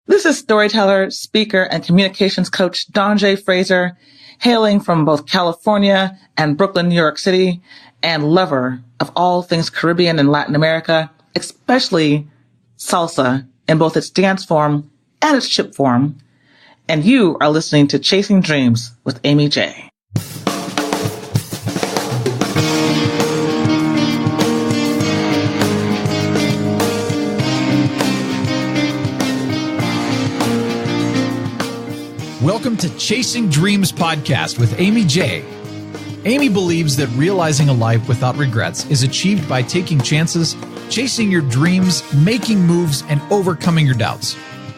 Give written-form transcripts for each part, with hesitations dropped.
This is storyteller, speaker, and communications coach Don J. Fraser, hailing from both California and Brooklyn, New York City, and lover of all things Caribbean and Latin America, especially salsa in both its dance form and its chip form. And you are listening to Chasing Dreams with Amy J. Welcome to Chasing Dreams podcast with Amy J. Amy believes that realizing a life without regrets is achieved by taking chances, chasing your dreams, making moves, and overcoming your doubts.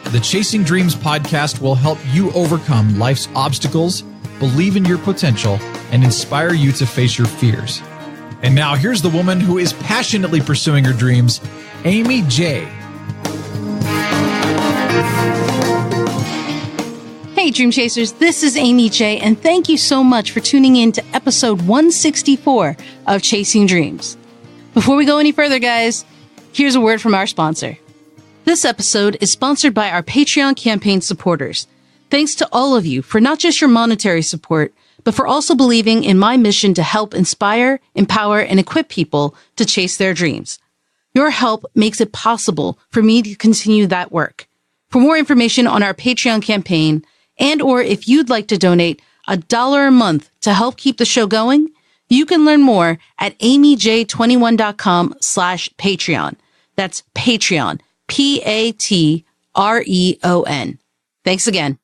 The Chasing Dreams podcast will help you overcome life's obstacles, believe in your potential, and inspire you to face your fears. And now here's the woman who is passionately pursuing her dreams, Amy J. Hey, Dream Chasers, this is Amy J, and thank you so much for tuning in to episode 164 of Chasing Dreams. Before we go any further, guys, here's a word from our sponsor. This episode is sponsored by our Patreon campaign supporters. Thanks to all of you for not just your monetary support, but for also believing in my mission to help inspire, empower, and equip people to chase their dreams. Your help makes it possible for me to continue that work. For more information on our Patreon campaign, and or if you'd like to donate $1 a month to help keep the show going, you can learn more at amyj21.com/Patreon. That's Patreon, Patreon. Thanks again.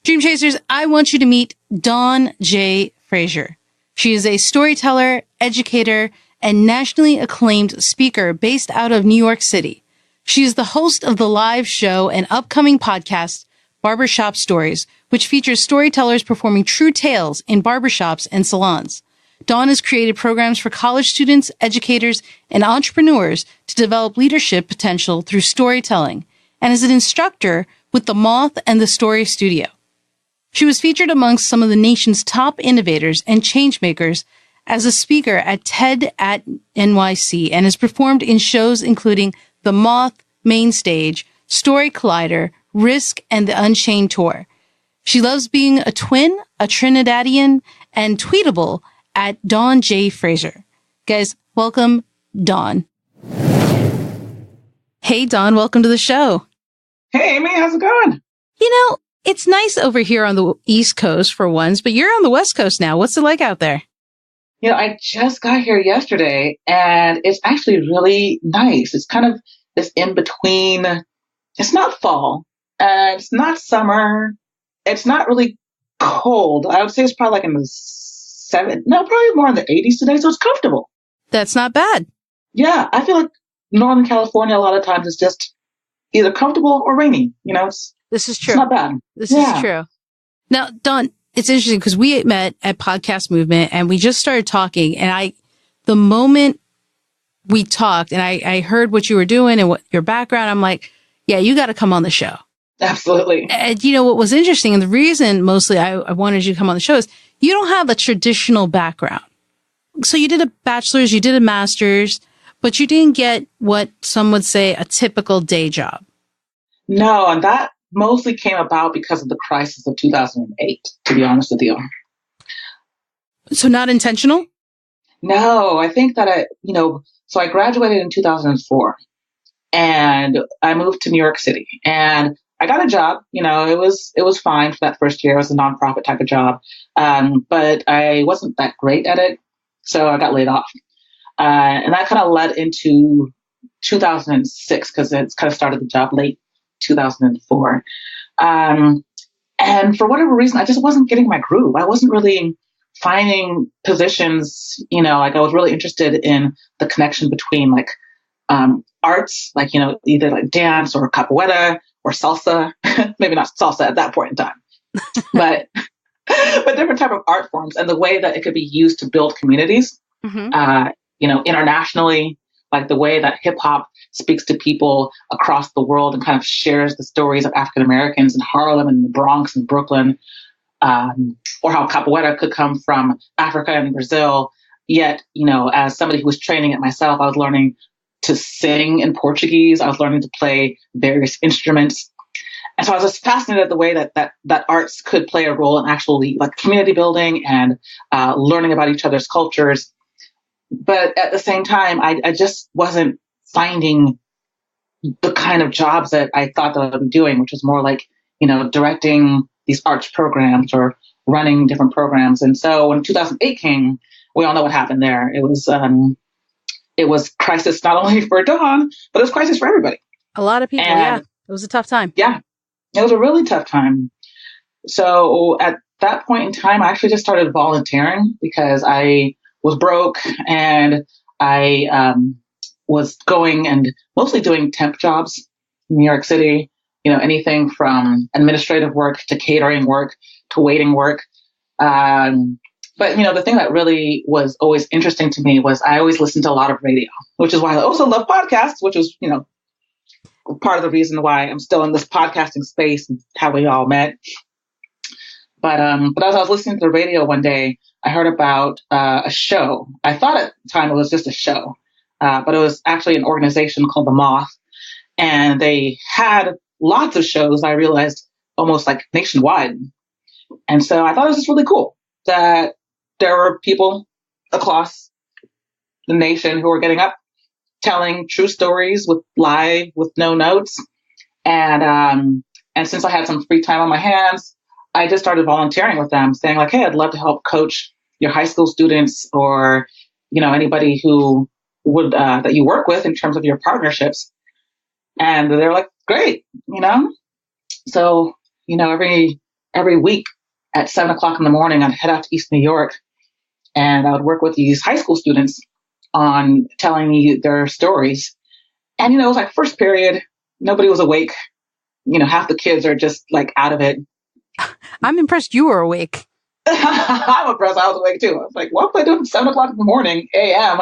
Dream Chasers, I want you to meet Dawn J. Fraser. She is a storyteller, educator, and nationally acclaimed speaker based out of New York City. She is the host of the live show and upcoming podcast, Barbershop Stories, which features storytellers performing true tales in barbershops and salons. Dawn has created programs for college students, educators, and entrepreneurs to develop leadership potential through storytelling, and is an instructor with the Moth and the Story Studio. She was featured amongst some of the nation's top innovators and changemakers as a speaker at TED NYC and has performed in shows including the Moth Mainstage, Story Collider, Risk, and the Unchained Tour. She loves being a twin, a Trinidadian, and tweetable at Dawn J. Fraser. Guys, welcome, Dawn. Hey, Dawn, welcome to the show. Hey, Amy, how's it going? You know, it's nice over here on the East Coast for once, but you're on the West Coast now. What's it like out there? You know, I just got here yesterday, and it's actually really nice. It's kind of this in-between. It's not fall. It's not summer. It's not really cold. I would say it's probably like in the probably more in the 80s today. So it's comfortable. That's not bad. Yeah. I feel like Northern California, a lot of times it's just either comfortable or rainy. You know, this is true. It's not bad. This is true. Now, Dawn, it's interesting because we met at Podcast Movement and we just started talking, and the moment we talked and I heard what you were doing and what your background, I'm like, yeah, you got to come on the show. Absolutely. And you know, what was interesting, and the reason mostly I wanted you to come on the show is you don't have a traditional background. So you did a bachelor's, you did a master's, but you didn't get what some would say a typical day job. No, and that mostly came about because of the crisis of 2008, to be honest with you. So not intentional? No, I think that so I graduated in 2004 and I moved to New York City and I got a job. You know, it was fine for that first year. It was a nonprofit type of job. But I wasn't that great at it. So I got laid off. And that kind of led into 2006 because it's kind of started the job late 2004. And for whatever reason, I just wasn't getting my groove. I wasn't really finding positions, like I was really interested in the connection between like arts, like, either like dance or capoeira or salsa, maybe not salsa at that point in time, but different type of art forms and the way that it could be used to build communities, internationally, like the way that hip hop speaks to people across the world and kind of shares the stories of African Americans in Harlem and the Bronx and Brooklyn, or how capoeira could come from Africa and Brazil. Yet, as somebody who was training it myself, I was learning to sing in Portuguese. I was learning to play various instruments. And so I was just fascinated at the way that arts could play a role in actually like community building and learning about each other's cultures. But at the same time, I just wasn't finding the kind of jobs that I thought that I'd be doing, which was more like, directing these arts programs or running different programs. And so when 2008 came, we all know what happened there. It was crisis not only for Dawn, but it was crisis for everybody. A lot of people, and, It was a tough time. Yeah, it was a really tough time. So at that point in time, I actually just started volunteering because I was broke and I was going and mostly doing temp jobs in New York City, anything from administrative work to catering work to waiting work. But, the thing that really was always interesting to me was I always listened to a lot of radio, which is why I also love podcasts, which was, part of the reason why I'm still in this podcasting space and how we all met. But as I was listening to the radio one day, I heard about a show. I thought at the time it was just a show, but it was actually an organization called the Moth. And they had lots of shows, I realized, almost like nationwide. And so I thought it was just really cool that there were people across the nation who were getting up, telling true stories with no notes. And since I had some free time on my hands, I just started volunteering with them, saying like, hey, I'd love to help coach your high school students or, anybody who would, that you work with in terms of your partnerships. And they're like, great, So, every week at 7:00 in the morning, I'd head out to East New York and I would work with these high school students on telling me their stories. And, it was like first period, nobody was awake. Half the kids are just like out of it. I'm impressed you were awake. I'm impressed I was awake too. I was like, what am I doing at 7:00 in the morning a.m.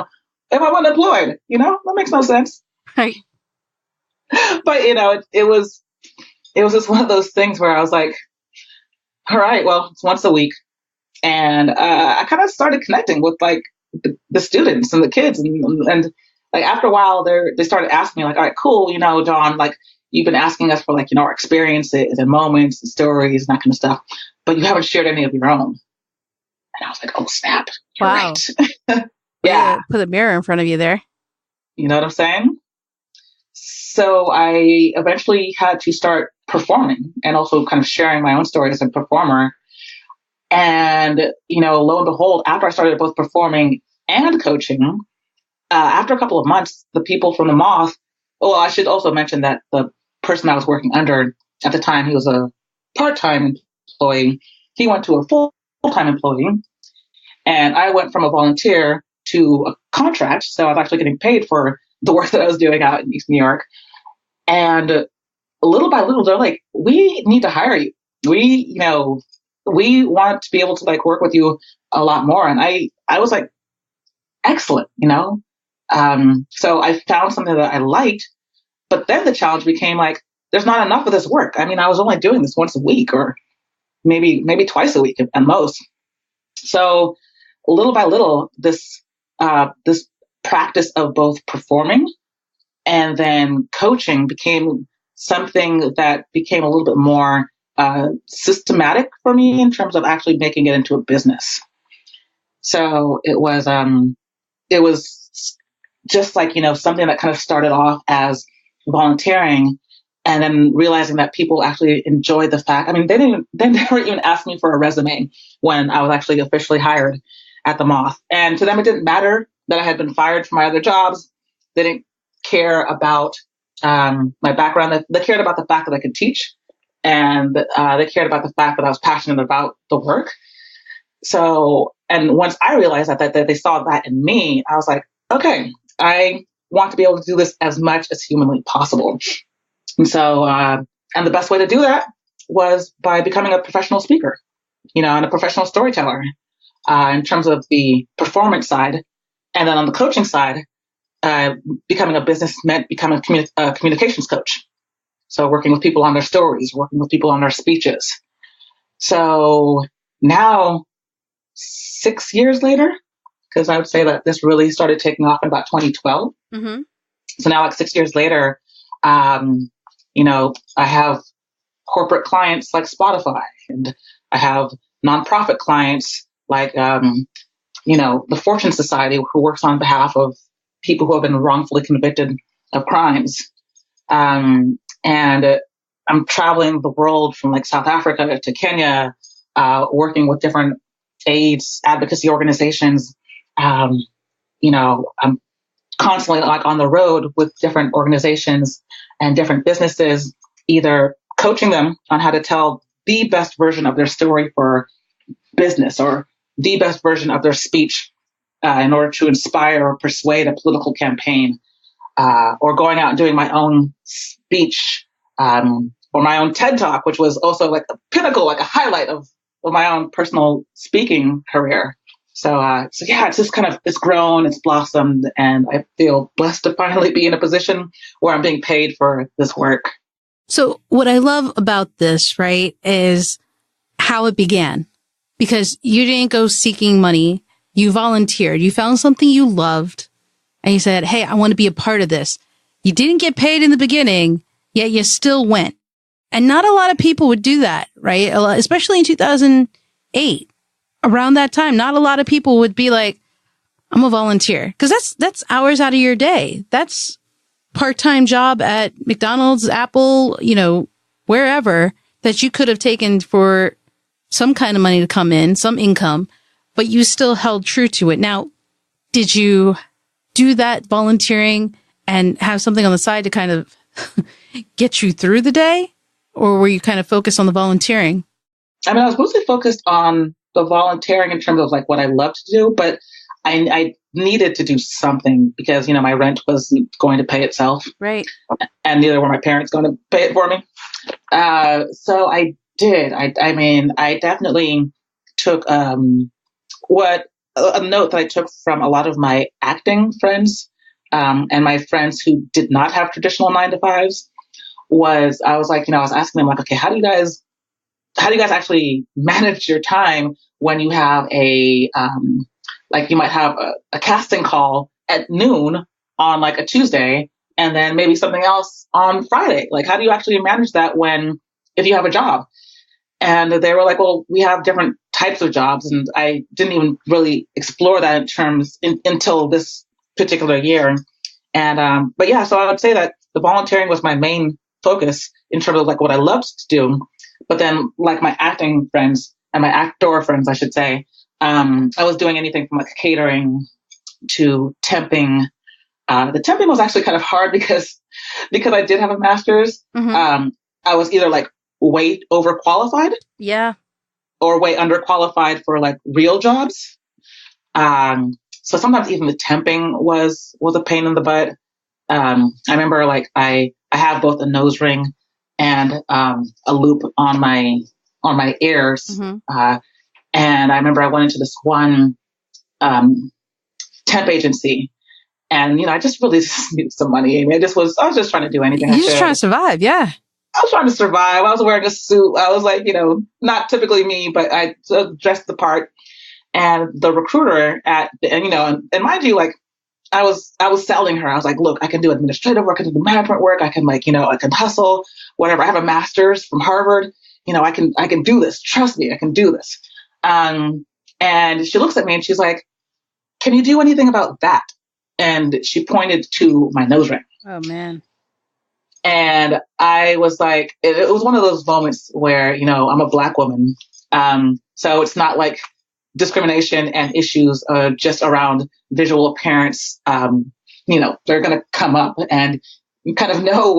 if I wasn't employed? That makes no sense. Right. But, it was just one of those things where I was like, all right, well, it's once a week. And I kind of started connecting with like the students and the kids. And like after a while, they started asking me like, all right, cool, John, like you've been asking us for like, our experiences and moments and stories and that kind of stuff, but you haven't shared any of your own. And I was like, oh, snap. You're wow. Right. Yeah. Put a mirror in front of you there. You know what I'm saying? So I eventually had to start performing and also kind of sharing my own story as a performer. And, lo and behold, after I started both performing and coaching, after a couple of months, the people from the Moth, I should also mention that the person I was working under at the time, he was a part-time employee. He went to a full-time employee. And I went from a volunteer to a contract. So I was actually getting paid for the work that I was doing out in East New York. And little by little, they're like, we need to hire you. We want to be able to like work with you a lot more. And I was like, excellent, So I found something that I liked, but then the challenge became like, there's not enough of this work. I mean, I was only doing this once a week or maybe twice a week at most. So little by little, this practice of both performing and then coaching became something that became a little bit more systematic for me in terms of actually making it into a business. So it was just like, something that kind of started off as volunteering and then realizing that people actually enjoyed the fact. I mean, they never even asked me for a resume when I was actually officially hired at the Moth. And to them, it didn't matter that I had been fired from my other jobs. They didn't care about my background. They cared about the fact that I could teach, and they cared about the fact that I was passionate about the work. So, and once I realized that they saw that in me, I was like, okay, I want to be able to do this as much as humanly possible. And so, and the best way to do that was by becoming a professional speaker, and a professional storyteller in terms of the performance side. And then on the coaching side, becoming a business meant becoming a communications coach. So working with people on their stories, working with people on their speeches. So now, 6 years later, because I would say that this really started taking off in about 2012. Mm-hmm. So now, like 6 years later, I have corporate clients like Spotify, and I have nonprofit clients like, the Fortune Society, who works on behalf of people who have been wrongfully convicted of crimes. And I'm traveling the world from like South Africa to Kenya, working with different AIDS advocacy organizations. I'm constantly like on the road with different organizations and different businesses, either coaching them on how to tell the best version of their story for business, or the best version of their speech in order to inspire or persuade a political campaign, or going out and doing my own speech, or my own TED Talk, which was also like a pinnacle, like a highlight of my own personal speaking career. So yeah, it's just it's grown, it's blossomed, and I feel blessed to finally be in a position where I'm being paid for this work. So what I love about this, right, is how it began, because you didn't go seeking money. You volunteered. You found something you loved and you said, hey, I want to be a part of this. You didn't get paid in the beginning, yet you still went. And not a lot of people would do that, right? Especially in 2008. Around that time, not a lot of people would be like, I'm a volunteer. Because that's hours out of your day. That's part-time job at McDonald's, Apple, wherever, that you could have taken for some kind of money to come in, some income, but you still held true to it. Now, did you do that volunteering and have something on the side to kind of get you through the day? Or were you kind of focused on the volunteering? I mean, I was mostly focused on the volunteering in terms of like what I loved to do, but I needed to do something because, my rent was going to pay itself. Right. And neither were my parents going to pay it for me. So I did. I definitely took a note that I took from a lot of my acting friends, and my friends who did not have traditional 9-to-5s was asking them like, okay, how do you guys actually manage your time when you have you might have a casting call at noon on like a Tuesday and then maybe something else on Friday? Like, how do you actually manage that if you have a job? And they were like, well, we have different types of jobs. And I didn't even really explore that until this particular year. And, but yeah, so I would say that the volunteering was my main focus in terms of like what I loved to do. But then like my acting friends and my actor friends, I should say, I was doing anything from like catering to temping. The temping was actually kind of hard because I did have a master's. Mm-hmm. I was either like way overqualified, yeah, or way underqualified for like real jobs. So sometimes even the temping was a pain in the butt. I remember like I have both a nose ring and a loop on my ears. Mm-hmm. And I remember I went into this one temp agency, and I just really needed some money. I mean, I was just trying to do anything. You're just trying to survive, yeah. I was trying to survive. I was wearing a suit. I was like, not typically me, but I dressed the part. And the recruiter and mind you, like I was selling her. I was like, look, I can do administrative work, I can do management work, I can I can hustle, whatever. I have a master's from Harvard. I can do this. Trust me, I can do this. And she looks at me and she's like, can you do anything about that? And she pointed to my nose ring. Oh man. And I was like, it was one of those moments where, I'm a Black woman. So it's not like discrimination and issues just around visual appearance. They're going to come up, and you kind of know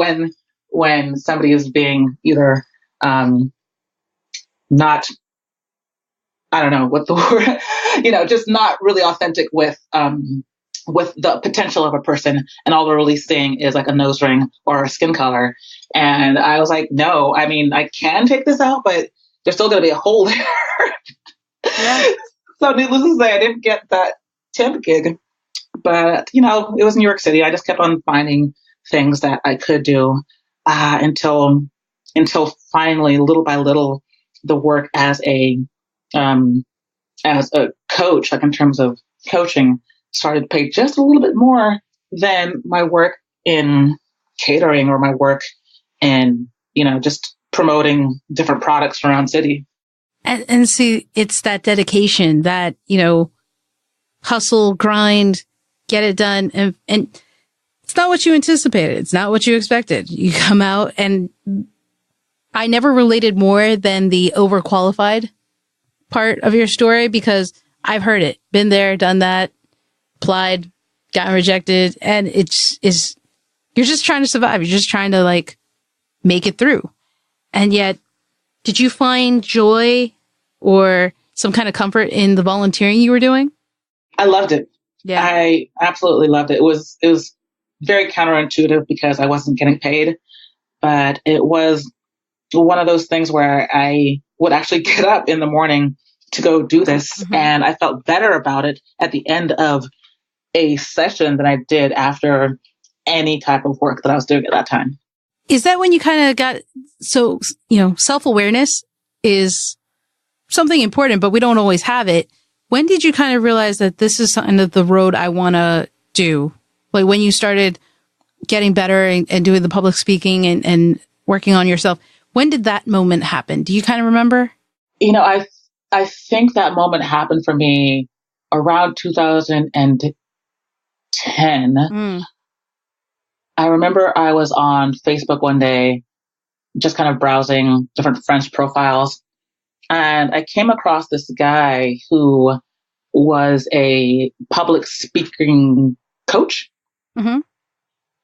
when somebody is being either not, I don't know what the word, just not really authentic with the potential of a person, and all they're really seeing is like a nose ring or a skin color. And I was like, no, I mean, I can take this out, but there's still going to be a hole there. Yeah. So needless to say, I didn't get that temp gig, but it was New York City. I just kept on finding things that I could do until finally, little by little, the work as a coach, like in terms of coaching, started to pay just a little bit more than my work in catering or my work in, just promoting different products around city. And see, it's that dedication, that, hustle, grind, get it done. And it's not what you anticipated. It's not what you expected. You come out, and I never related more than the overqualified part of your story, because I've heard it, been there, done that, applied, gotten rejected. And you're just trying to survive. You're just trying to make it through. And yet, did you find joy or some kind of comfort in the volunteering you were doing? I loved it. Yeah. I absolutely loved it. It was very counterintuitive because I wasn't getting paid, but it was one of those things where I would actually get up in the morning to go do this. Mm-hmm. And I felt better about it at the end of a session than I did after any type of work that I was doing at that time. Is that when you kind of got, so, self-awareness is something important, but we don't always have it. When did you kind of realize that this is kind of the road I want to do? Like when you started getting better and doing the public speaking and working on yourself, when did that moment happen? Do you kind of remember? I think that moment happened for me around 2010. I remember I was on Facebook one day, just kind of browsing different friends' profiles. And I came across this guy who was a public speaking coach, mm-hmm.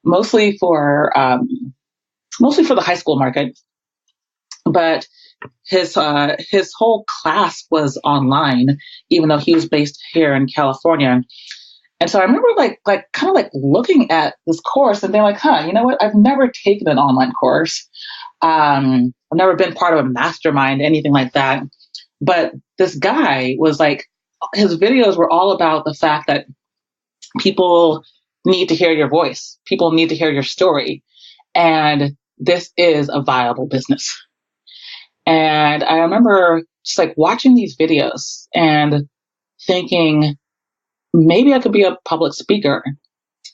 mostly for the high school market. But his whole class was online, even though he was based here in California. And so I remember kind of looking at this course and being like, you know what? I've never taken an online course. I've never been part of a mastermind, anything like that. But this guy was his videos were all about the fact that people need to hear your voice. People need to hear your story. And this is a viable business. And I remember just watching these videos and thinking, maybe I could be a public speaker.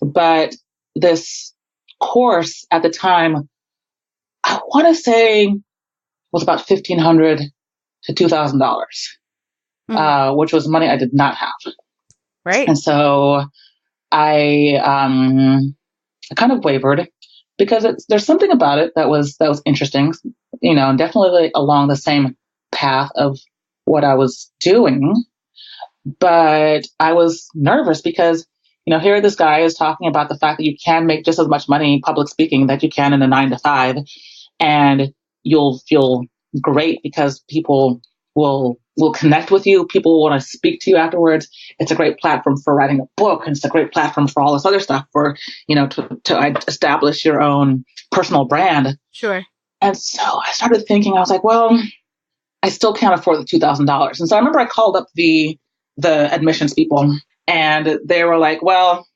But this course at the time, I want to say was about $1,500 to $2,000, which was money I did not have. Right. And so I kind of wavered because there's something about it that was interesting, definitely along the same path of what I was doing. But I was nervous because, here this guy is talking about the fact that you can make just as much money public speaking that you can in a 9-to-5, and you'll feel great because people will connect with you. People will want to speak to you afterwards. It's a great platform for writing a book, and it's a great platform for all this other stuff for, to establish your own personal brand. Sure. And so I started thinking, I was like, well, I still can't afford the $2,000. And so I remember I called up the admissions people, and they were like, well,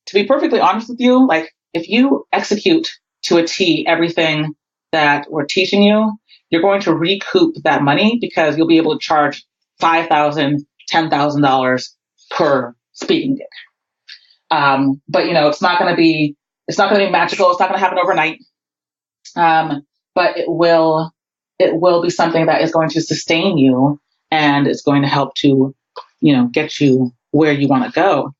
to be perfectly honest with you, if you execute to a T everything that we're teaching you, you're going to recoup that money because you'll be able to charge $5,000, $10,000 per speaking gig. But it's not going to be magical. It's not going to happen overnight. But it will be something that is going to sustain you, and it's going to help to, get you where you want to go.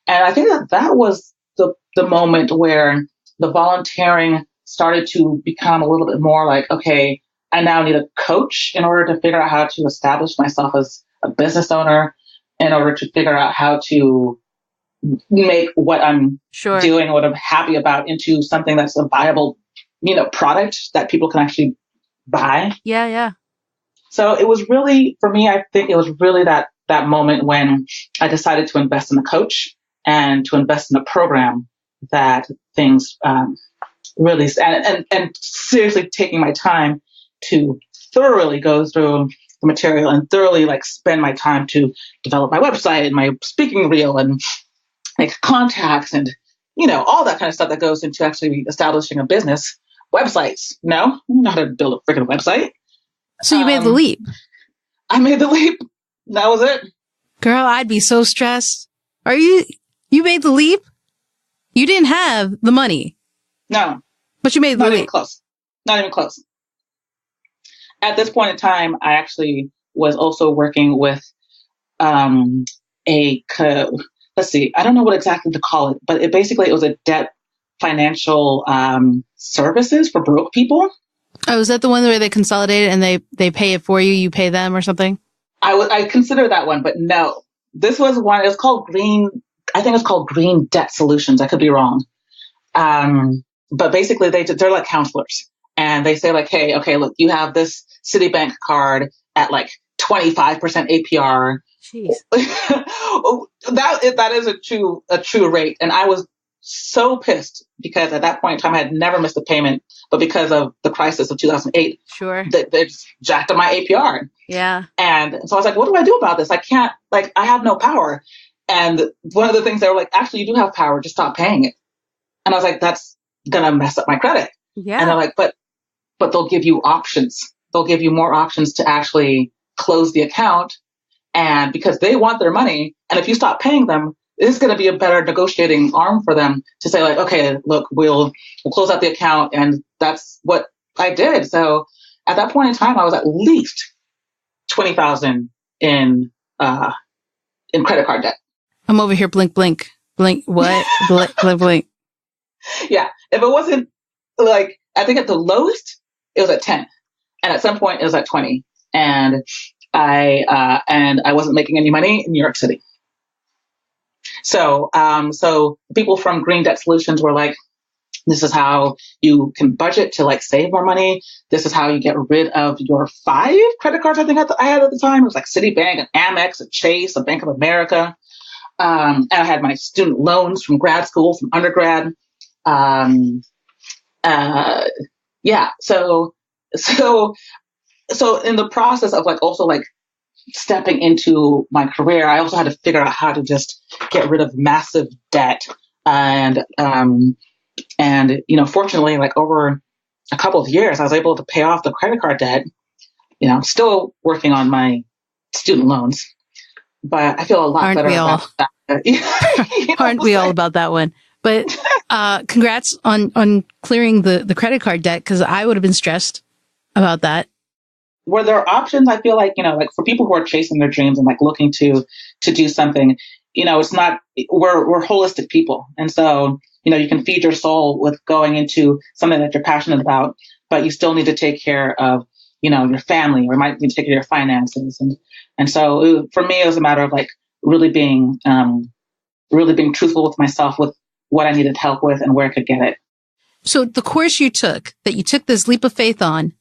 And I think that was the moment where the volunteering started to become a little bit more okay, I now need a coach in order to figure out how to establish myself as a business owner, in order to figure out how to make what I'm doing, what I'm happy about, into something that's a viable, product that people can actually buy. Yeah, yeah. So it was really, for me, I think it was really that moment when I decided to invest in a coach and to invest in a program that things really, and seriously taking my time to thoroughly go through the material and thoroughly spend my time to develop my website and my speaking reel and make contacts and, all that kind of stuff that goes into actually establishing a business. Websites, I don't know how to build a freaking website. So you made the leap. I made the leap. That was it. Girl, I'd be so stressed. You made the leap? You didn't have the money. No. But you made the leap. Not even close. At this point in time, I actually was also working with a let's see, I don't know what exactly to call it, but it was a debt financial services for broke people. Oh, is that the one where they consolidate it and they pay it for you, you pay them or something? I consider that one, but no, this was one. It's called Green. I think it's called Green Debt Solutions. I could be wrong. But basically, they're like counselors, and they say like, hey, okay, look, you have this Citibank card at like 25% APR. Jeez. that is a true rate, and I was so pissed because at that point in time I had never missed a payment, but because of the crisis of 2008, sure, they just jacked up my APR. Yeah. And so I was like, what do I do about this? I can't, like, I have no power. And one of the things they were like, actually, you do have power, just stop paying it. And I was like, that's gonna mess up my credit. Yeah. And they're like, but they'll give you options. They'll give you more options to actually close the account. And because they want their money, and if you stop paying them, it's going to be a better negotiating arm for them to say like, okay, look, we'll close out the account. And that's what I did. So at that point in time, I was at least 20,000 in credit card debt. I'm over here, blink, blink, blink. What? blink, blink, blink. Yeah. If it wasn't like, I think at the lowest, it was at 10. And at some point it was at 20. And I wasn't making any money in New York City. So people from Green Debt Solutions were like, this is how you can budget to like save more money. This is how you get rid of your 5 credit cards. I think I had at the time. It was like Citibank, and Amex, and Chase, and Bank of America. And I had my student loans from grad school, from undergrad. Yeah. So in the process of like also like stepping into my career, I also had to figure out how to just get rid of massive debt. And fortunately, like over a couple of years, I was able to pay off the credit card debt, still working on my student loans, but I feel a lot better about that. Aren't we all about that one? But congrats on clearing the credit card debt, because I would have been stressed about that. Were there options? I feel like, like for people who are chasing their dreams and like looking to do something, it's not, we're holistic people. And so, you can feed your soul with going into something that you're passionate about, but you still need to take care of, your family, or might need to take care of your finances. And so for me, it was a matter of like really being truthful with myself, with what I needed help with and where I could get it. So the course you took this leap of faith on,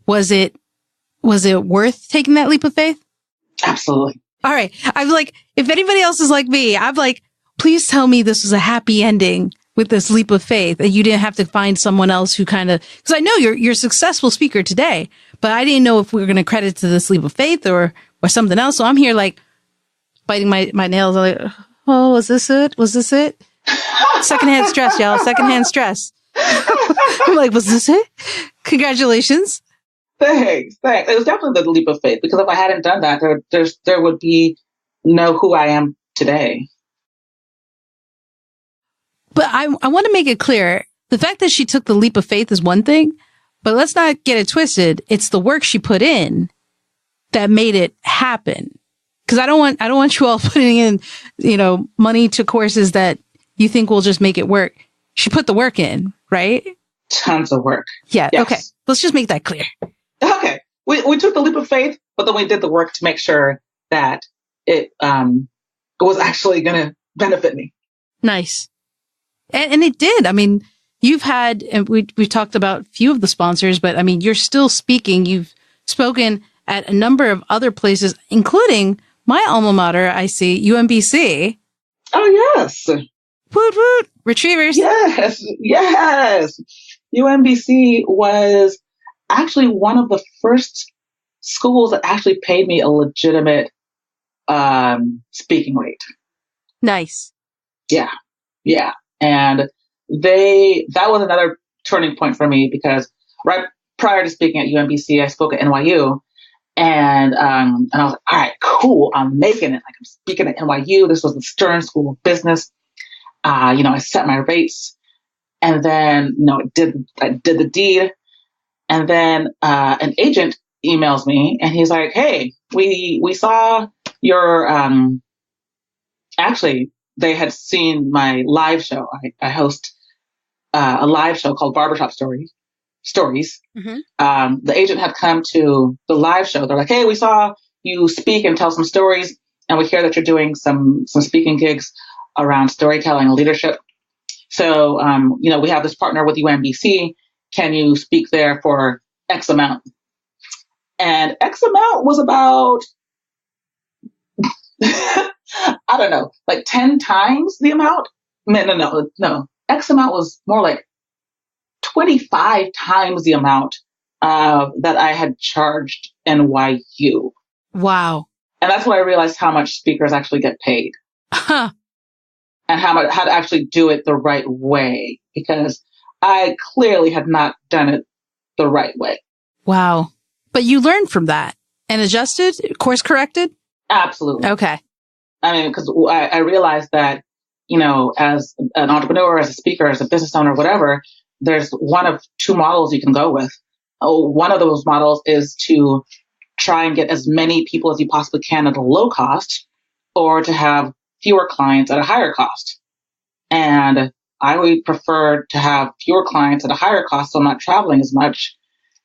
was it worth taking that leap of faith? Absolutely. All right. I'm like, if anybody else is like me, I'm like, please tell me this was a happy ending with this leap of faith, and you didn't have to find someone else who because I know you're a successful speaker today, but I didn't know if we were going to credit to this leap of faith or something else. So I'm here like biting my nails. I'm like, oh, was this it? Was this it? Secondhand stress, y'all. Secondhand stress. I'm like, was this it? Congratulations. Thanks. It was definitely the leap of faith, because if I hadn't done that, there would be no who I am today. But I want to make it clear, the fact that she took the leap of faith is one thing, but let's not get it twisted. It's the work she put in that made it happen. Because I don't want you all putting in, money to courses that you think will just make it work. She put the work in, right? Tons of work. Yeah. Yes. Okay. Let's just make that clear. Okay. We took the leap of faith, but then we did the work to make sure that it was actually going to benefit me. Nice. And it did. I mean, you've had, and we've talked about a few of the sponsors, but I mean, you're still speaking. You've spoken at a number of other places, including my alma mater, I see, UMBC. Oh, yes. Woot, woot. Retrievers. Yes. UMBC was actually one of the first schools that actually paid me a legitimate speaking rate. Nice. Yeah. And that was another turning point for me, because right prior to speaking at UMBC, I spoke at NYU, and I was like, all right, cool, I'm making it. Like, I'm speaking at NYU. This was the Stern School of Business. I set my rates, and then, I did the deed, and then an agent emails me and he's like, "Hey, we saw your actually they had seen my live show. I host a live show called Barbershop Stories. The agent had come to the live show. They're like, "Hey, we saw you speak and tell some stories, and we hear that you're doing some speaking gigs around storytelling and leadership. So, we have this partner with UMBC. Can you speak there for X amount?" And X amount was about, I don't know, like 10 times the amount. No. X amount was more like 25 times the amount that I had charged NYU. Wow. And that's when I realized how much speakers actually get paid. Huh. And how to actually do it the right way, because I clearly had not done it the right way. Wow. But you learned from that and adjusted, course corrected? Absolutely. Okay. I mean, because I realized that, as an entrepreneur, as a speaker, as a business owner, whatever, there's one of two models you can go with. One of those models is to try and get as many people as you possibly can at a low cost, or to have fewer clients at a higher cost. And I would prefer to have fewer clients at a higher cost, so I'm not traveling as much.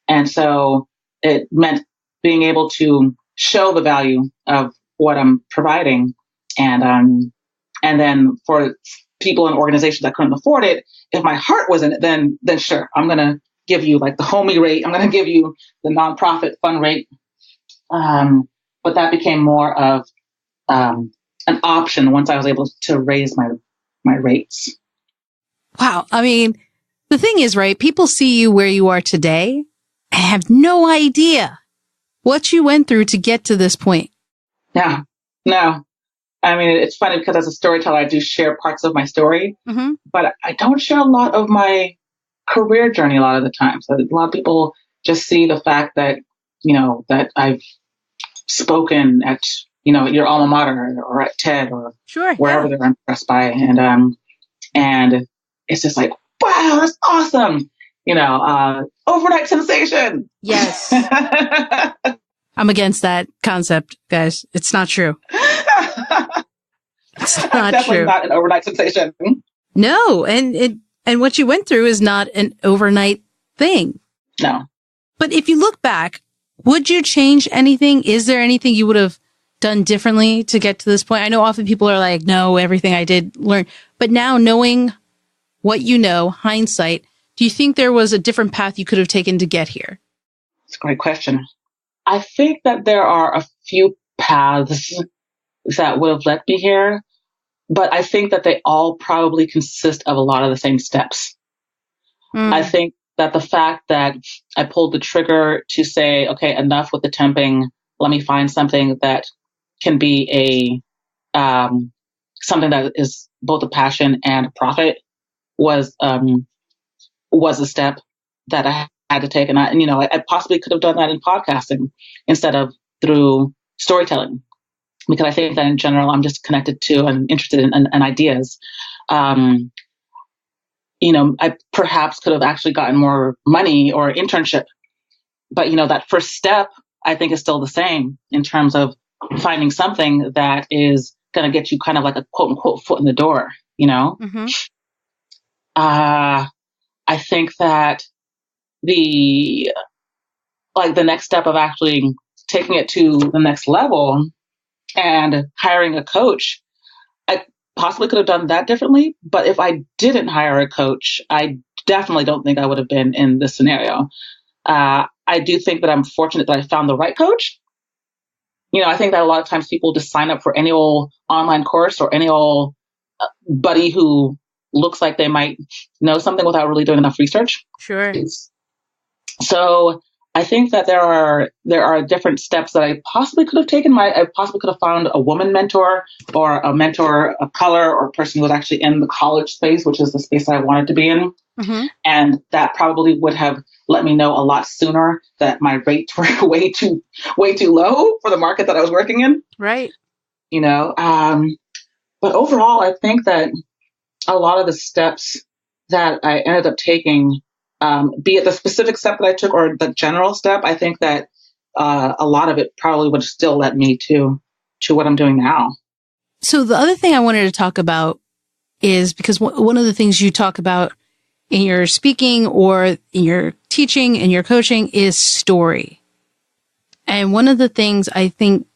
And so it meant being able to show the value of what I'm providing. And then for people in organizations that couldn't afford it, if my heart was in it, then sure, I'm going to give you like the homie rate. I'm going to give you the nonprofit fund rate. But that became more of an option once I was able to raise my rates. Wow. I mean, the thing is, right, people see you where you are today and have no idea what you went through to get to this point. Yeah. No. I mean, it's funny because as a storyteller, I do share parts of my story, but I don't share a lot of my career journey a lot of the time. So a lot of people just see the fact that, that I've spoken at, your alma mater or at TED or wherever they're impressed by. And it's just like, wow, that's awesome. Overnight sensation. Yes. I'm against that concept, guys. It's not true. It's not definitely true. Not an overnight sensation. No. And what you went through is not an overnight thing. No. But if you look back, would you change anything? Is there anything you would have done differently to get to this point? I know often people are like, no, everything I did learn. But now knowing what you know, hindsight, do you think there was a different path you could have taken to get here? It's a great question. I think that there are a few paths that would have led me here, but I think that they all probably consist of a lot of the same steps. I think that the fact that I pulled the trigger to say, okay, enough with the temping, let me find something that can be something that is both a passion and a profit was a step that I had to take. And I possibly could have done that in podcasting instead of through storytelling, because I think that in general, I'm just connected to and interested in ideas. I perhaps could have actually gotten more money or internship, but that first step I think is still the same in terms of finding something that is going to get you kind of like a quote unquote foot in the door, I think that the next step of actually taking it to the next level and hiring a coach, I possibly could have done that differently. But if I didn't hire a coach, I definitely don't think I would have been in this scenario. I do think that I'm fortunate that I found the right coach. I think that a lot of times people just sign up for any old online course or any old buddy who looks like they might know something without really doing enough research. Sure. So I think that there are different steps that I possibly could have taken. I possibly could have found a woman mentor or a mentor of color or a person who was actually in the college space, which is the space that I wanted to be in. And that probably would have let me know a lot sooner that my rates were way too low for the market that I was working in. Right. But overall, I think that a lot of the steps that I ended up taking, be it the specific step that I took or the general step, I think that a lot of it probably would still led me to what I'm doing now. So the other thing I wanted to talk about is because one of the things you talk about in your speaking or in your teaching and your coaching is story. And one of the things I think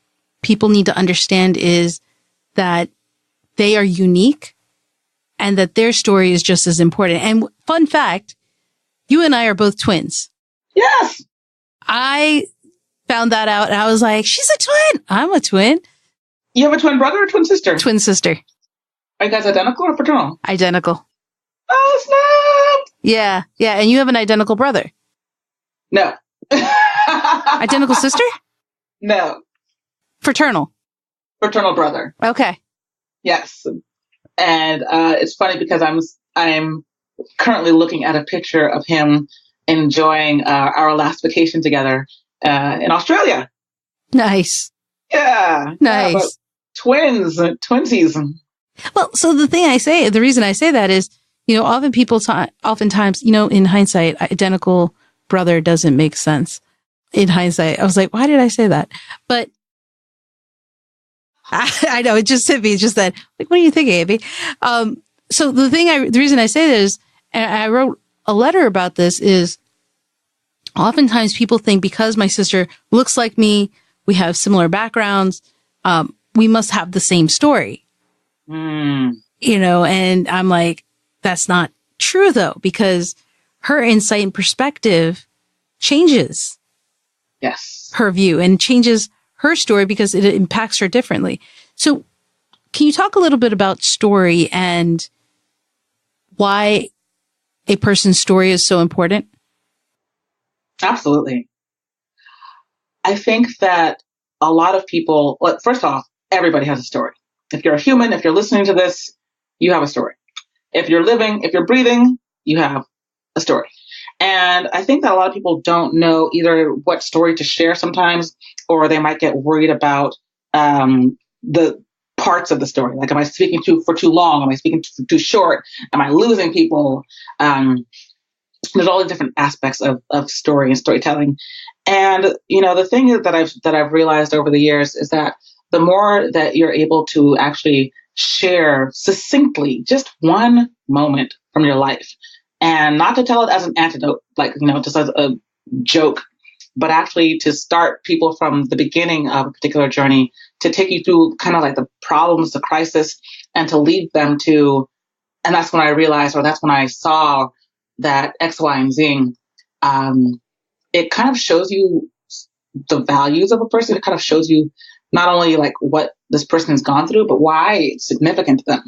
people need to understand is that they are unique and that their story is just as important. And fun fact, you and I are both twins. Yes. I found that out and I was like, she's a twin. I'm a twin. You have a twin brother or twin sister? Twin sister. Are you guys identical or fraternal? Identical. Oh, snap. Yeah. Yeah. And you have an identical brother. No. Identical sister? No. Fraternal. Fraternal brother. Okay. Yes. And it's funny because I'm currently looking at a picture of him enjoying our last vacation together in Australia. Nice. Yeah. Nice. Yeah, twinsies. Well, so the reason I say that is, oftentimes, in hindsight, identical brother doesn't make sense. In hindsight, I was like, why did I say that? But I know it just hit me. It's just that, like, what are you thinking, Amy? So the reason I say that is, and I wrote a letter about this, is oftentimes people think because my sister looks like me, we have similar backgrounds, we must have the same story. And I'm like, that's not true though, because her insight and perspective changes her view and changes her story because it impacts her differently. So can you talk a little bit about story and why a person's story is so important? Absolutely. I think that a lot of people, well, first off, everybody has a story. If you're a human, if you're listening to this, you have a story. If you're living, if you're breathing, you have a story. And I think that a lot of people don't know either what story to share sometimes, or they might get worried about the parts of the story. Like, am I speaking for too long? Am I speaking too short? Am I losing people? There's all the different aspects of story and storytelling. And, the thing that I've realized over the years is that the more that you're able to actually share succinctly just one moment from your life, and not to tell it as an anecdote, like, just as a joke, but actually to start people from the beginning of a particular journey, to take you through kind of like the problems, the crisis, and to lead them to, and that's when I realized, or that's when I saw that X, Y, and Z, it kind of shows you the values of a person. It kind of shows you not only like what this person has gone through, but why it's significant to them,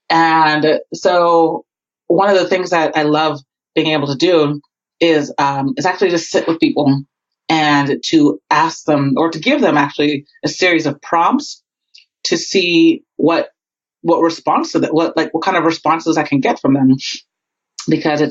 And so one of the things that I love being able to do is actually just sit with people and to ask them, or to give them actually a series of prompts to see what response to that, what kind of responses I can get from them. Because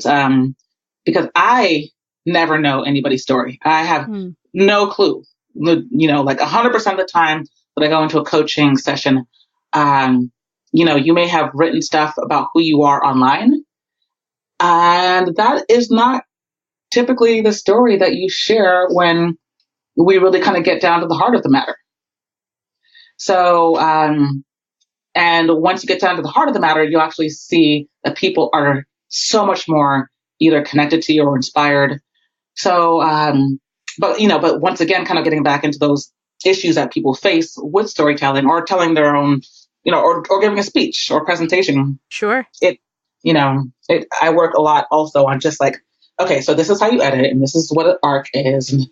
because I never know anybody's story. I have no clue. Like 100% of the time that I go into a coaching session, you may have written stuff about who you are online, and that is not typically the story that you share when we really kind of get down to the heart of the matter. So, and once you get down to the heart of the matter, you'll actually see that people are so much more either connected to you or inspired. So, but once again, kind of getting back into those issues that people face with storytelling, or telling their own, or giving a speech or presentation. Sure. I work a lot also on just like, okay, so this is how you edit, and this is what an arc is, and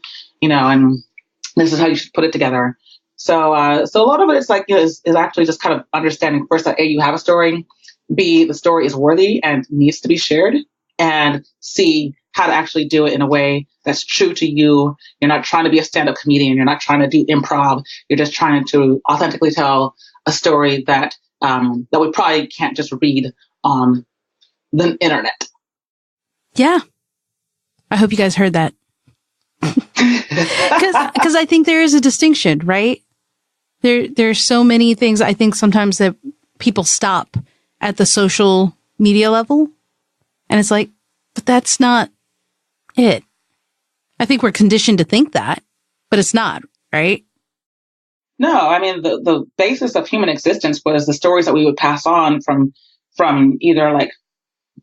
this is how you should put it together. So a lot of it is like, is actually just kind of understanding first that A, you have a story, B, the story is worthy and needs to be shared, and C, how to actually do it in a way that's true to you. You're not trying to be a stand-up comedian. You're not trying to do improv. You're just trying to authentically tell a story that we probably can't just read on the internet. Yeah. I hope you guys heard that. Because I think there is a distinction, right? There's so many things I think sometimes that people stop at the social media level. And it's like, but that's not it. I think we're conditioned to think that, but it's not, right? No, I mean, the basis of human existence was the stories that we would pass on from either like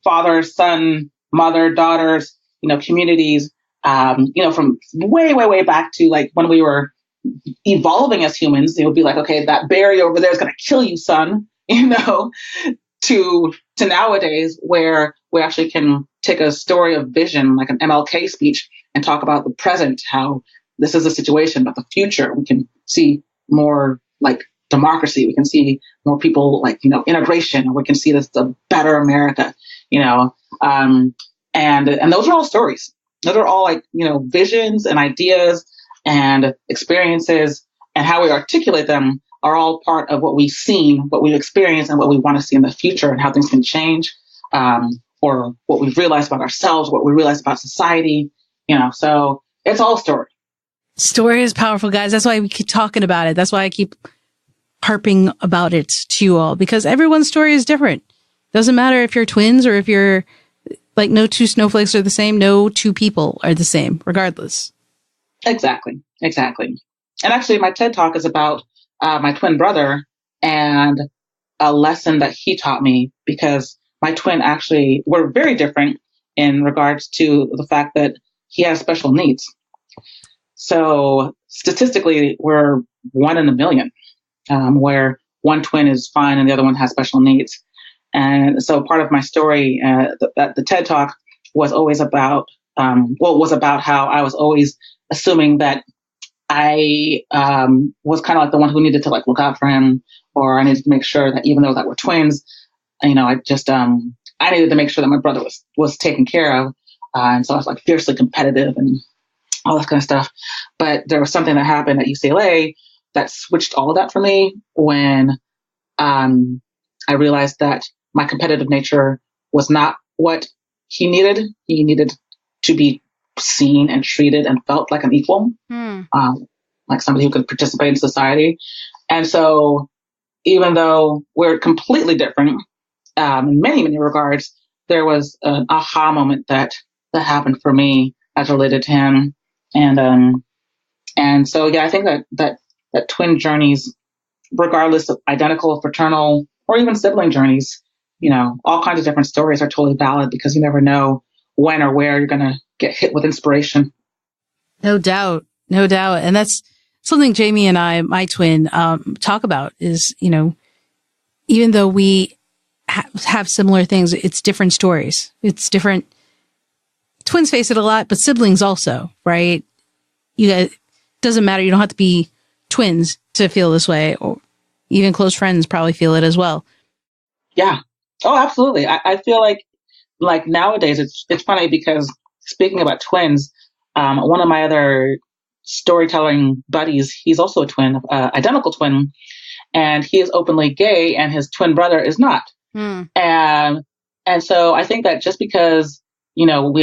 father, son, mother, daughters, communities, from way, way, way back to like when we were evolving as humans. It would be like, okay, that berry over there is going to kill you, son, to nowadays where we actually can take a story of vision, like an MLK speech, and talk about the present, how this is a situation, but the future, we can see more like democracy. We can see more people like, integration, or we can see this a better America, and those are all stories. Those are all like, visions and ideas and experiences, and how we articulate them are all part of what we've seen, what we've experienced, and what we want to see in the future, and how things can change, or what we've realized about ourselves, what we realize about society, so it's all story. Story is powerful, guys. That's why we keep talking about it. That's why I keep harping about it to you all, because everyone's story is different. Doesn't matter if you're twins or if you're like, no two snowflakes are the same. No two people are the same, regardless. Exactly. And actually, my TED Talk is about my twin brother and a lesson that he taught me, because my twin actually were very different in regards to the fact that he has special needs. So statistically, we're 1 in a million, where one twin is fine and the other one has special needs. And so part of my story, the TED Talk was always about, was about how I was always assuming that I was kind of like the one who needed to like look out for him, or I needed to make sure that even though that we're twins, I needed to make sure that my brother was taken care of. And so I was like fiercely competitive and all this kind of stuff. But there was something that happened at UCLA that switched all of that for me when I realized that my competitive nature was not what he needed. He needed to be seen and treated and felt like an equal, like somebody who could participate in society. And so even though we're completely different in many, many regards, there was an aha moment that happened for me as related to him. And so, yeah, I think that twin journeys, regardless of identical, fraternal, or even sibling journeys, all kinds of different stories are totally valid, because you never know when or where you're going to get hit with inspiration. No doubt. And that's something Jamie and I, my twin, talk about is, even though we have similar things, it's different stories. It's different. Twins face it a lot, but siblings also, right? You guys, doesn't matter. You don't have to be twins to feel this way, or even close friends probably feel it as well. Yeah. Oh, absolutely. I feel like nowadays it's funny, because speaking about twins, one of my other storytelling buddies, he's also a twin, identical twin, and he is openly gay, and his twin brother is not. And so I think that just because, you and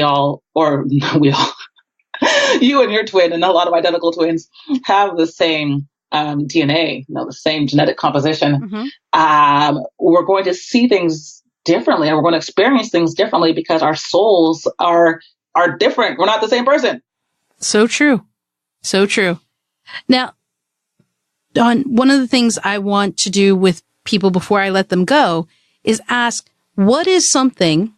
your twin and a lot of identical twins have the same DNA, the same genetic composition, we're going to see things differently, and we're going to experience things differently, because our souls are different. We're not the same person. So true. Now, Dawn, one of the things I want to do with people before I let them go is ask, what is something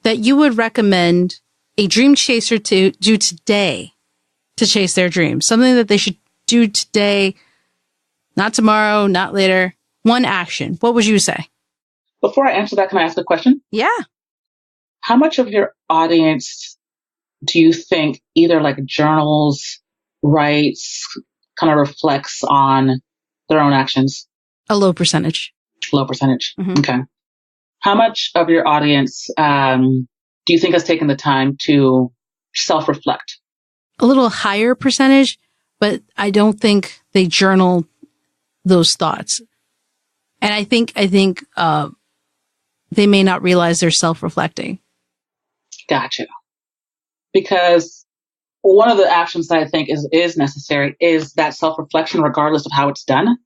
that you would recommend a dream chaser to do today to chase their dreams? Something that they should do today, not tomorrow, not later. One action. What would you say? Before I answer that, can I ask a question? Yeah. How much of your audience do you think either like journals, writes, kind of reflects on their own actions? A low percentage. Okay. How much of your audience do you think has taken the time to self-reflect? A little higher percentage, but I don't think they journal those thoughts. And I think they may not realize they're self-reflecting. Gotcha. Because one of the actions that I think is necessary is that self-reflection, regardless of how it's done.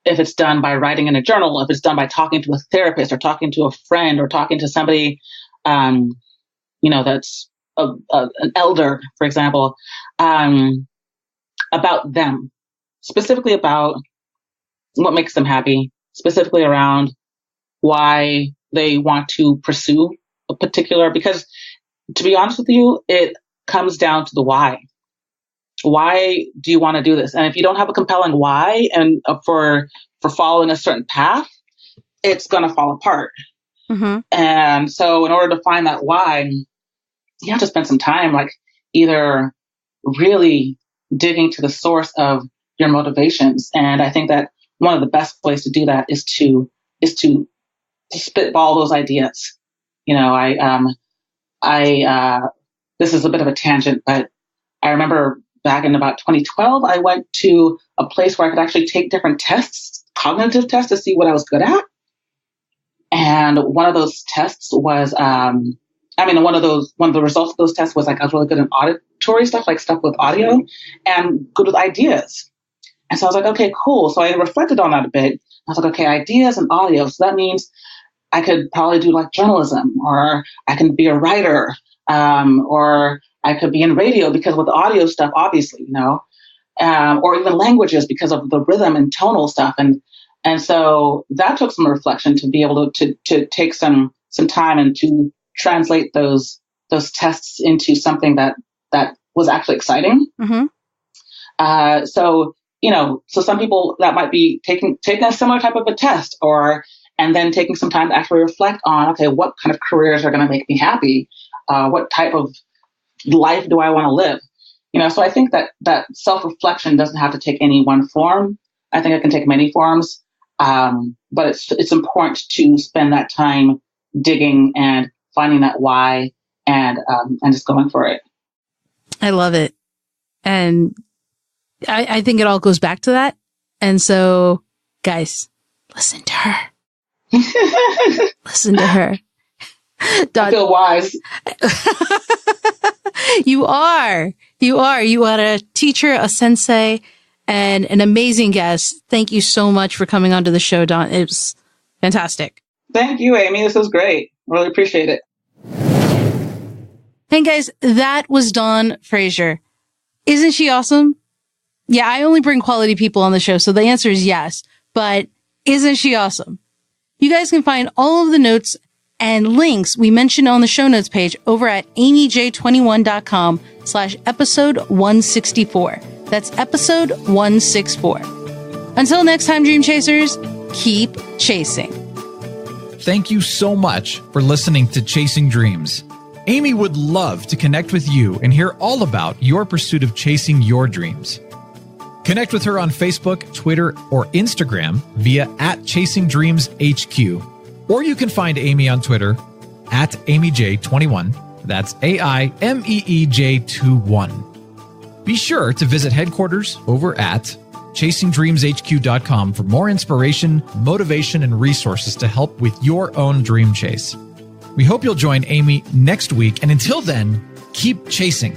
If it's done by writing in a journal, if it's done by talking to a therapist or talking to a friend or talking to somebody, that's an elder, for example, about them, specifically about what makes them happy, specifically around why they want to pursue a particular, because to be honest with you, it comes down to the why. Why do you want to do this? And if you don't have a compelling why and for following a certain path, it's going to fall apart. Mm-hmm. And so in order to find that why, you have to spend some time, like either really digging to the source of your motivations. And I think that one of the best ways to do that is to spitball those ideas. You know, this is a bit of a tangent, but I remember back in about 2012, I went to a place where I could actually take different tests, cognitive tests, to see what I was good at. And one of those tests was, one of the results of those tests was like I was really good in auditory stuff, like stuff with audio, and good with ideas. And so I was like, okay, cool. So I reflected on that a bit. I was like, okay, ideas and audio. So that means I could probably do like journalism, or I can be a writer, or I could be in radio because with the audio stuff, obviously, you know, or even languages because of the rhythm and tonal stuff. And so that took some reflection to be able to take some time and to translate those tests into something that was actually exciting. Mm-hmm. So, you know, so some people that might be taking a similar type of a test, and then taking some time to actually reflect on, okay, what kind of careers are going to make me happy? What type of life do I want to live? You know, so I think that self-reflection doesn't have to take any one form. I think it can take many forms. But it's important to spend that time digging and finding that why and just going for it. I love it. And I think it all goes back to that. And so, guys, listen to her. Listen to her. I feel wise. You are. You are a teacher, a sensei, and an amazing guest. Thank you so much for coming onto the show, Dawn. It was fantastic. Thank you, Amy. This was great. Really appreciate it. Hey guys, that was Dawn Fraser. Isn't she awesome? Yeah, I only bring quality people on the show, so the answer is yes. But isn't she awesome? You guys can find all of the notes and links we mentioned on the show notes page over at amyj21.com/episode 164. That's episode 164. Until next time, Dream Chasers, keep chasing. Thank you so much for listening to Chasing Dreams. Amy would love to connect with you and hear all about your pursuit of chasing your dreams. Connect with her on Facebook, Twitter, or Instagram via @ChasingDreamsHQ. Or you can find Amy on Twitter @AmyJ21. That's AIMEEJ21. Be sure to visit headquarters over at ChasingDreamsHQ.com for more inspiration, motivation, and resources to help with your own dream chase. We hope you'll join Amy next week, and until then, keep chasing.